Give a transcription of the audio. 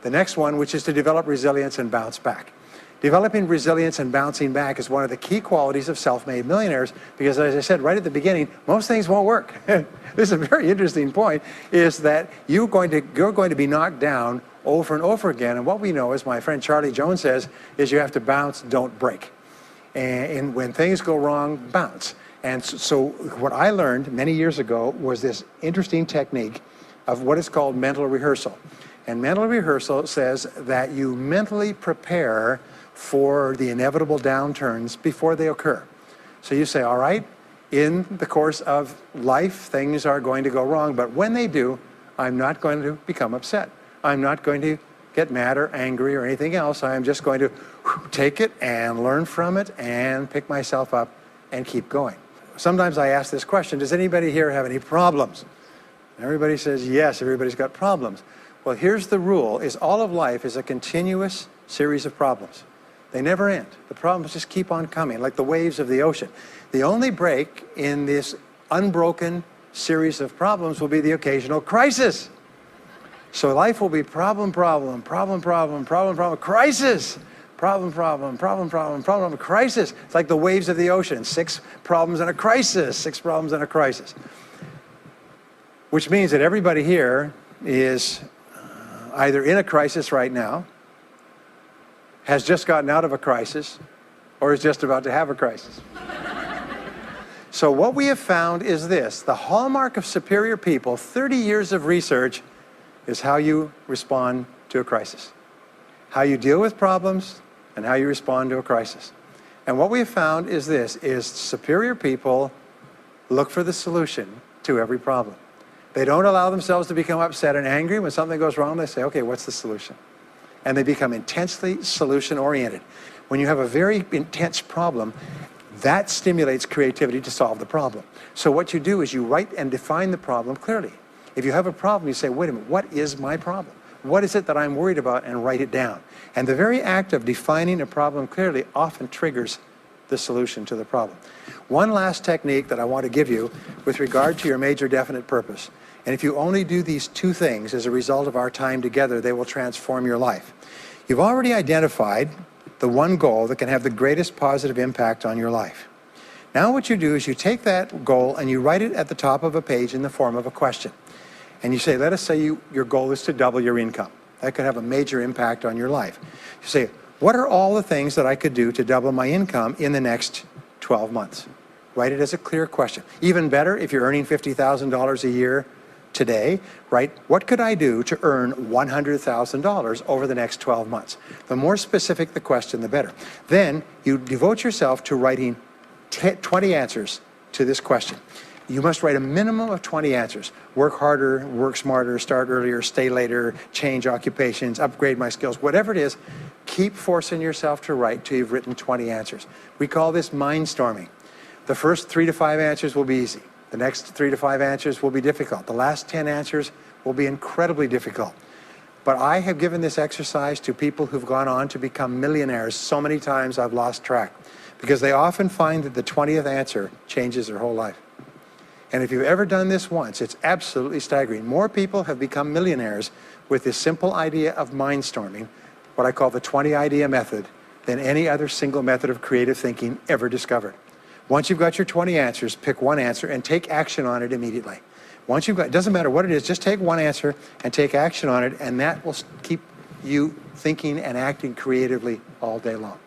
The next one, which is to develop resilience and bounce back. Developing resilience and bouncing back is one of the key qualities of self-made millionaires because, as I said right at the beginning, most things won't work. This is a very interesting point, is that you're going to be knocked down over and over again. And what we know, as my friend Charlie Jones says, is you have to bounce, don't break. And when things go wrong, bounce. And so what I learned many years ago was this interesting technique of what is called mental rehearsal. And mental rehearsal says that you mentally prepare for the inevitable downturns before they occur. So you say, all right, in the course of life, things are going to go wrong, but when they do, I'm not going to become upset. I'm not going to get mad or angry or anything else. I'm just going to take it and learn from it and pick myself up and keep going. Sometimes I ask this question, does anybody here have any problems? Everybody says yes, everybody's got problems. Well, here's the rule, is all of life is a continuous series of problems. They never end. The problems just keep on coming, like the waves of the ocean. The only break in this unbroken series of problems will be the occasional crisis. So life will be problem, problem, problem, problem, problem, problem, crisis. Problem, problem, problem, problem, problem, crisis. It's like the waves of the ocean. 6 problems and a crisis, 6 problems and a crisis. Which means that everybody here is either in a crisis right now, has just gotten out of a crisis, or is just about to have a crisis. So what we have found is this: the hallmark of superior people, 30 years of research, is how you respond to a crisis. How you deal with problems and how you respond to a crisis. And what we have found is this, is superior people look for the solution to every problem. They don't allow themselves to become upset and angry. When something goes wrong, they say, okay, what's the solution? And they become intensely solution-oriented. When you have a very intense problem, that stimulates creativity to solve the problem. So what you do is you write and define the problem clearly. If you have a problem, you say, wait a minute, what is my problem? What is it that I'm worried about? And write it down. And the very act of defining a problem clearly often triggers the solution to the problem. One last technique that I want to give you with regard to your major definite purpose. And if you only do these 2 things as a result of our time together, they will transform your life. You've already identified the one goal that can have the greatest positive impact on your life. Now what you do is you take that goal and you write it at the top of a page in the form of a question. And you say, let us say your goal is to double your income. That could have a major impact on your life. You say, what are all the things that I could do to double my income in the next 12 months? Write it as a clear question. Even better, if you're earning $50,000 a year today, write, what could I do to earn $100,000 over the next 12 months? The more specific the question, the better. Then you devote yourself to writing 20 answers to this question. You must write a minimum of 20 answers. Work harder, work smarter, start earlier, stay later, change occupations, upgrade my skills, whatever it is, keep forcing yourself to write till you've written 20 answers. We call this mindstorming. The first 3 to 5 answers will be easy. The next 3 to 5 answers will be difficult. The last 10 answers will be incredibly difficult. But I have given this exercise to people who've gone on to become millionaires so many times I've lost track, because they often find that the 20th answer changes their whole life. And if you've ever done this once, it's absolutely staggering. More people have become millionaires with this simple idea of mindstorming, what I call the 20 idea method, than any other single method of creative thinking ever discovered. Once you've got your 20 answers, pick one answer and take action on it immediately. Once you've got, it doesn't matter what it is, just take one answer and take action on it, and that will keep you thinking and acting creatively all day long.